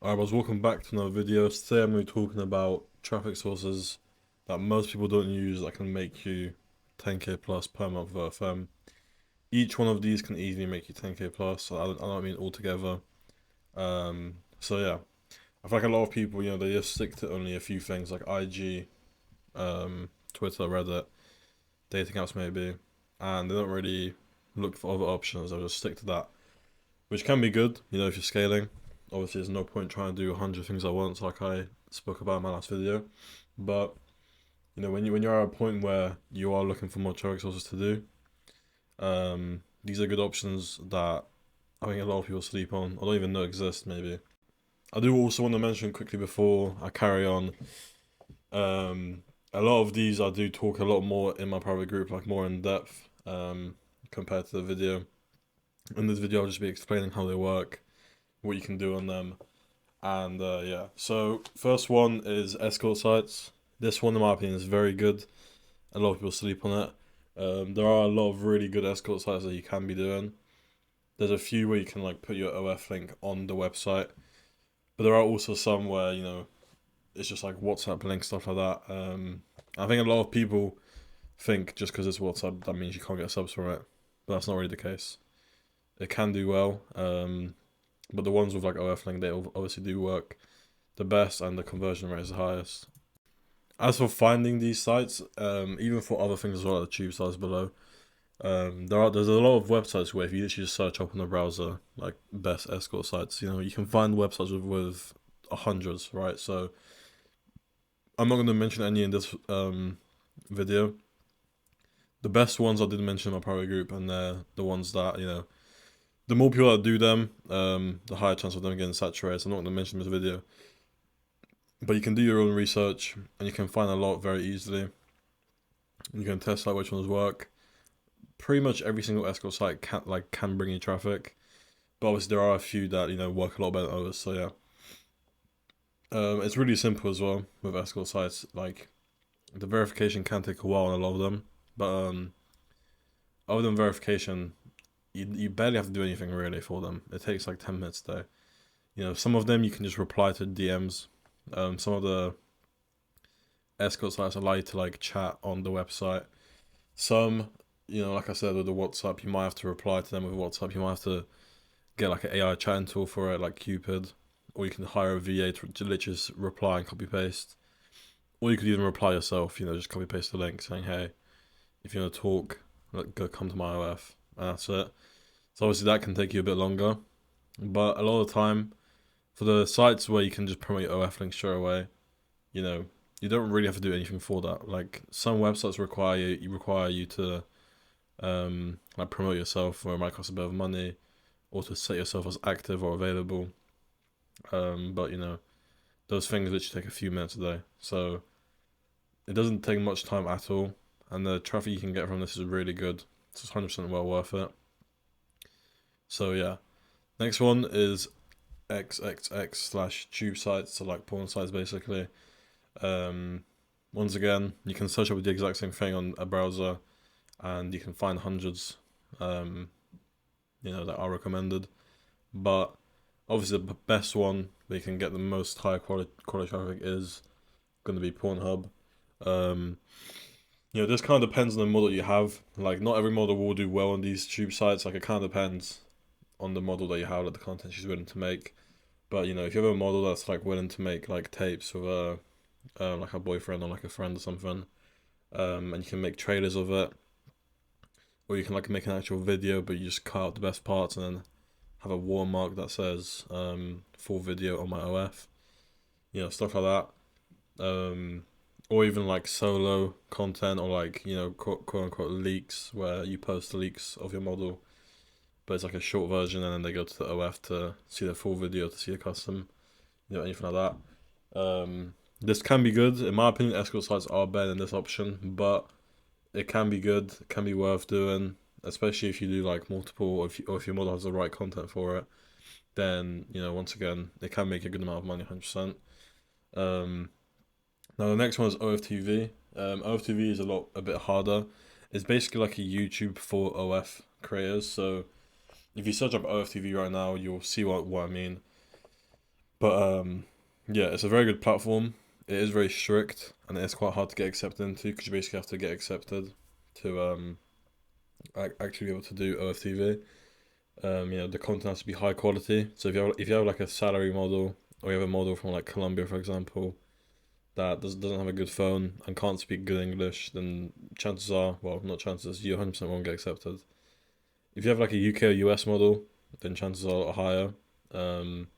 Alright, I was welcome back to another video. Today I'm going to be talking about traffic sources that most people don't use that can make you 10k plus per month of OFM. Each one of these can easily make you 10k plus, so I don't mean altogether. So yeah, I feel like a lot of people, they just stick to only a few things like IG, Twitter, Reddit, dating apps maybe, and they don't really look for other options. They'll just stick to that, which can be good, if you're scaling. Obviously, there's no point trying to do 100 things at once, like I spoke about in my last video. But when you're at a point where you are looking for more traffic sources to do, these are good options that I think a lot of people sleep on, or don't even know exist. Maybe I do also want to mention quickly before I carry on. A lot of these I do talk a lot more in my private group, like more in depth, compared to the video. In this video, I'll just be explaining how they work, what you can do on them. And yeah, so first one is escort sites. This one, in my opinion, is very good. A lot of people sleep on it. There are a lot of really good escort sites that you can be doing. There's a few where you can like put your OF link on the website, but there are also some where it's just like WhatsApp link stuff like that. I think a lot of people think just because it's WhatsApp that means you can't get subs from it, but that's not really the case. It can do well. But the ones with like OF link, they obviously do work the best and the conversion rate is the highest. As for finding these sites, even for other things as well, like the tube sites below, there's a lot of websites where if you literally just search up on the browser like best escort sites, you can find websites with hundreds, right? So I'm not going to mention any in this video. The best ones I did mention in my private group, and they're the ones that the more people that do them, the higher chance of them getting saturated. So I'm not going to mention this video. But you can do your own research and you can find a lot very easily. You can test out which ones work. Pretty much every single escort site can bring you traffic. But obviously there are a few that, work a lot better than others. So yeah. It's really simple as well with escort sites. Like the verification can take a while on a lot of them. But other than verification, you barely have to do anything really for them. It takes like 10 minutes a day. Some of them you can just reply to DMs. Some of the escort sites allow you to like chat on the website. Some, like I said, with the WhatsApp, you might have to reply to them with WhatsApp. You might have to get like an AI chatting tool for it, like Cupid, or you can hire a VA to literally just reply and copy paste. Or you could even reply yourself. Just copy paste the link saying, "Hey, if you want to talk, go come to my OF," and that's it. So obviously that can take you a bit longer, but a lot of the time, for the sites where you can just promote your OF link straight away, you don't really have to do anything for that. Like some websites require you to like promote yourself, or it might cost a bit of money, or to set yourself as active or available. But those things literally take a few minutes a day, so it doesn't take much time at all, and the traffic you can get from this is really good. So it's 100% well worth it. So yeah, next one is XXX/tube sites, so like porn sites basically. Once again, you can search up the exact same thing on a browser, and you can find hundreds, that are recommended. But obviously, the best one where you can get the most high quality traffic is going to be Pornhub. This kind of depends on the model you have. Like, not every model will do well on these tube sites. Like, it kind of depends on the model that you have, like the content she's willing to make. But if you have a model that's like willing to make like tapes with like a boyfriend or like a friend or something, and you can make trailers of it, or you can like make an actual video, but you just cut out the best parts and then have a watermark that says full video on my OF, stuff like that. Or even like solo content, or like quote unquote leaks, where you post the leaks of your model, but it's like a short version, and then they go to the OF to see the full video, to see the custom, anything like that. This can be good. In my opinion, escort sites are better than this option, but it can be good. It can be worth doing, especially if you do like multiple, or if your model has the right content for it. Then once again, it can make a good amount of money, 100%. Now the next one is OFTV. OFTV is a bit harder. It's basically like a YouTube for OF creators. So if you search up OFTV right now, you'll see what I mean. But yeah, it's a very good platform. It is very strict, and it's quite hard to get accepted into because you basically have to get accepted to actually be able to do OFTV. The content has to be high quality. So if you have like a salary model, or you have a model from like Colombia, for example, that doesn't have a good phone and can't speak good English, then chances are, well, not chances, you 100% won't get accepted. If you have like a UK or US model, then chances are higher. Um,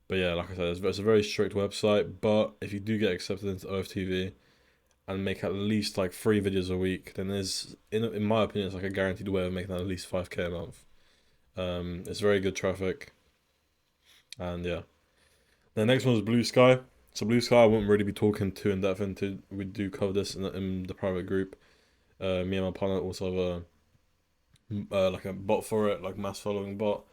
but yeah, like I said, it's a very strict website. But if you do get accepted into OFTV and make at least like 3 videos a week, then there's, in my opinion, it's like a guaranteed way of making at least 5K a month. It's very good traffic, and yeah. The next one is Blue Sky. So Blue Sky, I won't really be talking too in depth into. We do cover this in the private group. Me and my partner also have like a bot for it, like mass following bot.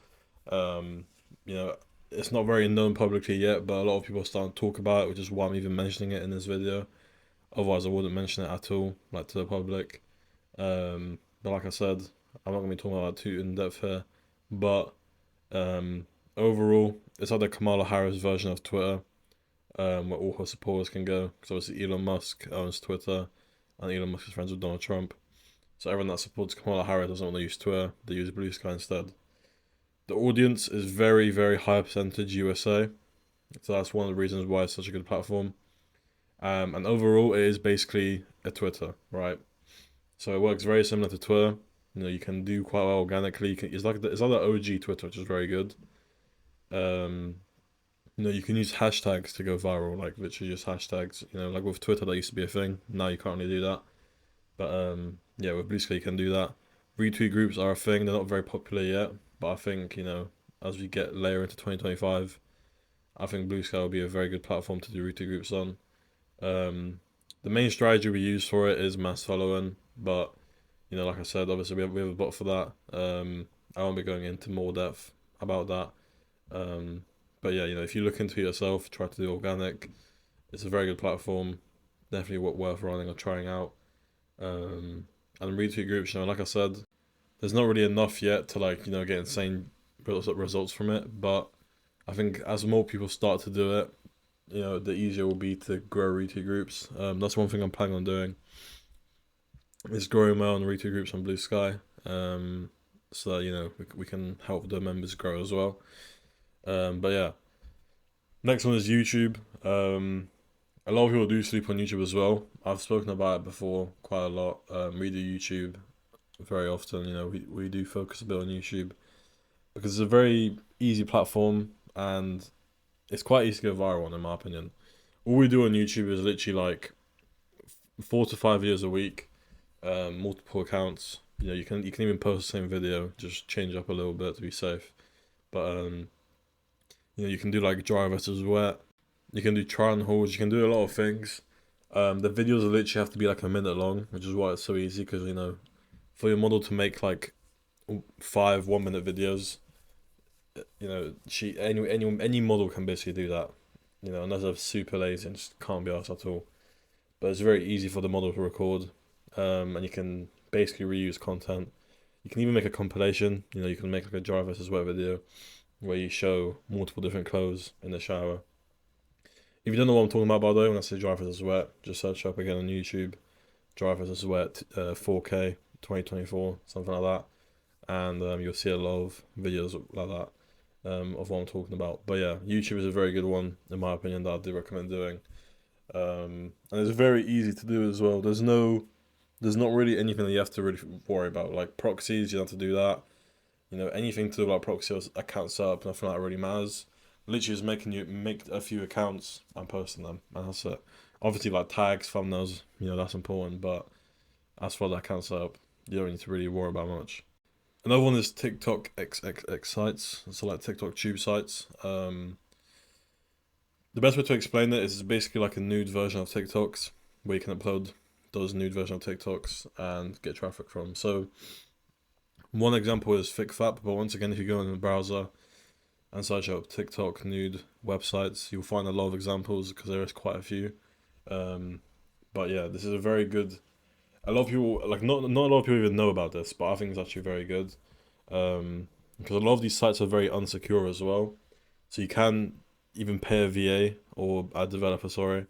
Um, you know, it's not very known publicly yet, but a lot of people are starting to talk about it, which is why I'm even mentioning it in this video. Otherwise, I wouldn't mention it at all, like to the public. But like I said, I'm not gonna be talking about it too in depth here. But um, overall, it's like the Kamala Harris version of Twitter, where all her supporters can go. Because obviously Elon Musk owns Twitter, and Elon Musk is friends with Donald Trump. So everyone that supports Kamala Harris doesn't want to use Twitter; they use Blue Sky instead. The audience is very, very high percentage USA, so that's one of the reasons why it's such a good platform. And overall, it is basically a Twitter, right? So it works very similar to Twitter. You can do quite well organically. It's like the OG Twitter, which is very good. Um, you can use hashtags to go viral, like literally just hashtags. Like with Twitter, that used to be a thing. Now you can't really do that. But yeah, with Blue Sky you can do that. Retweet groups are a thing. They're not very popular yet, but I think as we get later into 2025, I think Blue Sky will be a very good platform to do retweet groups on. The main strategy we use for it is mass following, but like I said, obviously we have a bot for that. I won't be going into more depth about that. Um, but yeah, if you look into it yourself, try to do organic. It's a very good platform. Definitely worth running or trying out. Um, and retweet groups, like I said, there's not really enough yet to get insane results from it. But I think as more people start to do it, the easier it will be to grow retweet groups. That's one thing I'm planning on doing. Is growing my own retweet groups on Blue Sky. So that, we can help the members grow as well. But yeah, next one is YouTube. A lot of people do sleep on YouTube as well. I've spoken about it before quite a lot. We do YouTube very often. We do focus a bit on YouTube because it's a very easy platform and it's quite easy to go viral on, in my opinion. All we do on YouTube is literally like 4 to 5 videos a week, multiple accounts. You can even post the same video, just change up a little bit to be safe. But you can do like dry versus wet. You can do try and holds. You can do a lot of things. The videos literally have to be like a minute long, which is why it's so easy. Because for your model to make like 5 1 minute videos, any model can basically do that. Unless they're super lazy and just can't be asked at all. But it's very easy for the model to record, and you can basically reuse content. You can even make a compilation. You can make like a dry versus wet video where you show multiple different clothes in the shower. If you don't know what I'm talking about, by the way, when I say dry versus wet, just search up again on YouTube. Dry versus wet, 4K 2024, something like that, and you'll see a lot of videos like that of what I'm talking about. But yeah, YouTube is a very good one in my opinion that I do recommend doing. And it's very easy to do as well. There's not really anything that you have to really worry about. Like proxies, you don't have to do that. Anything to do about proxy or account setup, nothing like that really matters. Literally just making you make a few accounts and posting them, and that's it. Obviously, like tags, thumbnails, that's important. But as for the account setup, you don't need to really worry about much. Another one is TikTok XXX sites, so like TikTok tube sites. The best way to explain it is it's basically like a nude version of TikToks, where you can upload those nude version of TikToks and get traffic from. So one example is FicFap, but once again, if you go in the browser and search up TikTok nude websites, you'll find a lot of examples because there is quite a few. But yeah, this is a very good. A lot of people not a lot of people even know about this, but I think it's actually very good. Because a lot of these sites are very unsecure as well, so you can even pay a VA or a developer, sorry,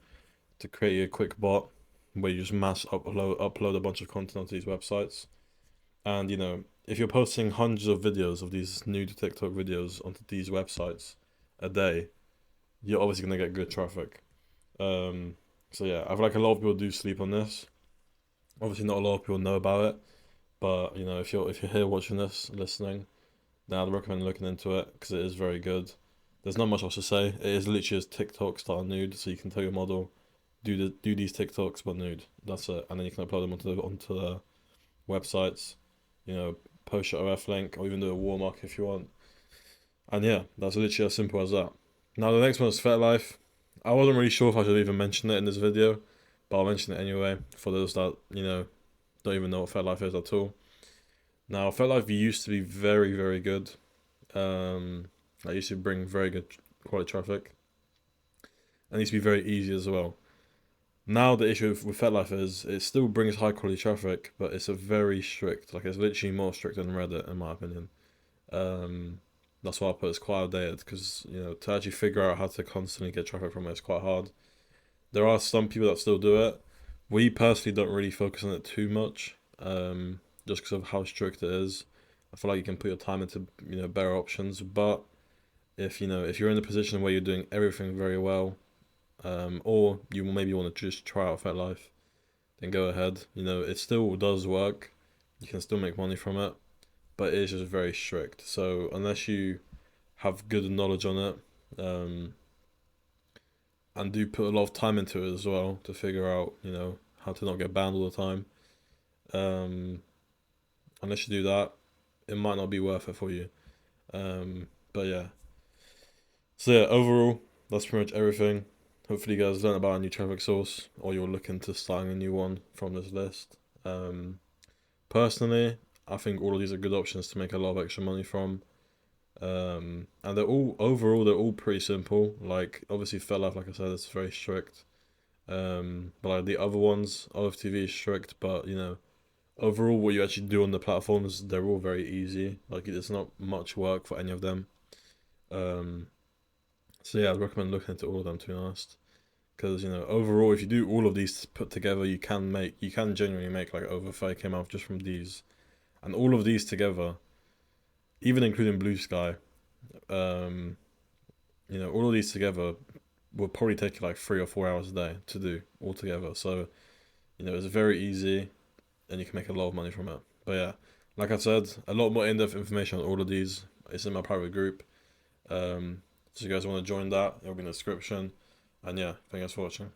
to create a quick bot where you just mass upload a bunch of content onto these websites. And if you're posting hundreds of videos of these nude TikTok videos onto these websites a day, you're obviously gonna get good traffic. So yeah, I feel like a lot of people do sleep on this. Obviously, not a lot of people know about it, but if you're here watching this, listening, then I'd recommend looking into it because it is very good. There's not much else to say. It is literally just TikTok style nude, so you can tell your model, do these TikToks but nude. That's it, and then you can upload them onto the websites. Post your OF link or even do a watermark if you want. And yeah, that's literally as simple as that. Now the next one is FetLife. I wasn't really sure if I should even mention it in this video, but I'll mention it anyway for those that don't even know what FetLife is at all. Now FetLife used to be very, very good. I used to bring very good quality traffic, and it used to be very easy as well. Now the issue with FetLife is it still brings high quality traffic, but it's a very strict, like it's literally more strict than Reddit in my opinion. That's why I put it's quite outdated because to actually figure out how to constantly get traffic from it is quite hard. There are some people that still do it. We personally don't really focus on it too much, just because of how strict it is. I feel like you can put your time into better options, but if you're in a position where you're doing everything very well, or you maybe want to just try out FetLife, then go ahead. It still does work. You can still make money from it, but it is just very strict. So unless you have good knowledge on it, and do put a lot of time into it as well to figure out, how to not get banned all the time. Unless you do that, it might not be worth it for you. But yeah. So yeah, overall, that's pretty much everything. Hopefully you guys learned about a new traffic source, or you're looking to start a new one from this list. Personally, I think all of these are good options to make a lot of extra money from. And they're all pretty simple. Like obviously FetLife, like I said, it's very strict. But like the other ones, OFTV is strict, but overall what you actually do on the platforms, they're all very easy. Like it's not much work for any of them. So yeah, I'd recommend looking into all of them to be honest. Because overall, if you do all of these put together, you can genuinely make like over 30k a month just from these, and all of these together, even including Blue Sky, all of these together will probably take you like 3 or 4 hours a day to do all together. So it's very easy, and you can make a lot of money from it. But yeah, like I said, a lot more in-depth information on all of these is in my private group. So if you guys want to join that, it'll be in the description. And yeah, thank you guys for watching.